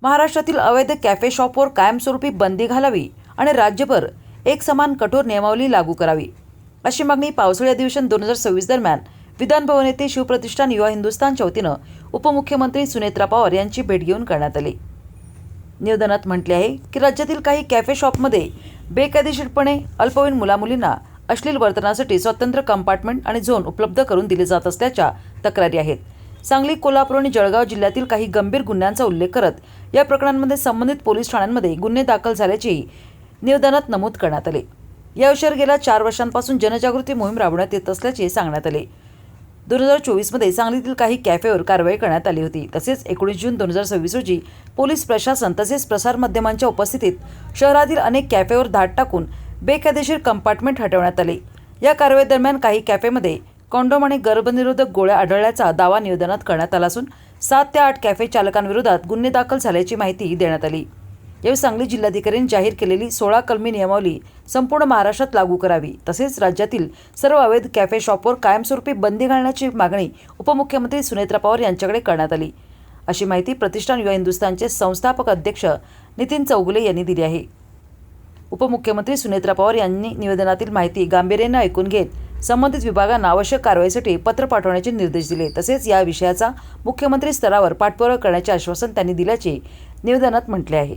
महाराष्ट्रातील अवैध कॅफे शॉपवर कायमस्वरूपी बंदी घालावी आणि राज्यभर एक समान कठोर नियमावली लागू करावी, अशी मागणी पावसाळी अधिवेशन 2026 दरम्यान विधानभवन येथे शिवप्रतिष्ठान युवा हिंदुस्थानच्या वतीनं उपमुख्यमंत्री सुनेत्रा पवार यांची भेट घेऊन करण्यात आली। निवेदनात म्हटले आहे की राज्यातील काही कॅफे शॉपमध्ये बेकायदेशीरपणे अल्पवयीन मुलामुलींना अश्लील वर्तनासाठी स्वतंत्र कंपार्टमेंट आणि झोन उपलब्ध करून दिले जात असल्याच्या तक्रारी आहेत। सांगली, कोल्हापूर आणि जळगाव जिल्ह्यातील काही गंभीर गुन्ह्यांचा उल्लेख करत या प्रकरणांमध्ये संबंधित पोलीस ठाण्यांमध्ये गुन्हे दाखल झाल्याचेही निवेदनात नमूद करण्यात आले। या विषयावर गेल्या 4 वर्षांपासून जनजागृती मोहीम राबवण्यात येत असल्याचे सांगण्यात आले। 2024 मध्ये सांगलीतील काही कॅफेवर कारवाई करण्यात आली होती। तसेच 19 जून 2026 रोजी पोलीस प्रशासन तसेच प्रसारमाध्यमांच्या उपस्थितीत शहरातील अनेक कॅफेवर धाड टाकून बेकायदेशीर कंपार्टमेंट हटवण्यात आले। या कारवाई दरम्यान काही कॅफेमध्ये कॉन्डोम आणि गर्भनिरोधक गोळ्या आढळल्याचा दावा निवेदनात करण्यात आला असून 7 ते 8 कॅफे चालकांविरोधात गुन्हे दाखल झाल्याची माहिती देण्यात आली। यावेळी सांगली जिल्हाधिकाऱ्यांनी जाहीर केलेली 16 कलमी नियमावली संपूर्ण महाराष्ट्रात लागू करावी, तसेच राज्यातील सर्व अवैध कॅफे शॉपवर कायमस्वरूपी बंदी घालण्याची मागणी उपमुख्यमंत्री सुनेत्रा पवार यांच्याकडे करण्यात आली, अशी माहिती प्रतिष्ठान युवा हिंदुस्थानचे संस्थापक अध्यक्ष नितीन चौगुले यांनी दिली आहे। उपमुख्यमंत्री सुनेत्रा पवार यांनी निवेदनातील माहिती गांभीर्याने ऐकून घेत संबंधित विभागांना आवश्यक कारवाईसाठी पत्र पाठवण्याचे निर्देश दिले। तसेच या विषयाचा मुख्यमंत्री स्तरावर पाठपुरावा करण्याचे आश्वासन त्यांनी दिल्याचे निवेदनात म्हटले आहे।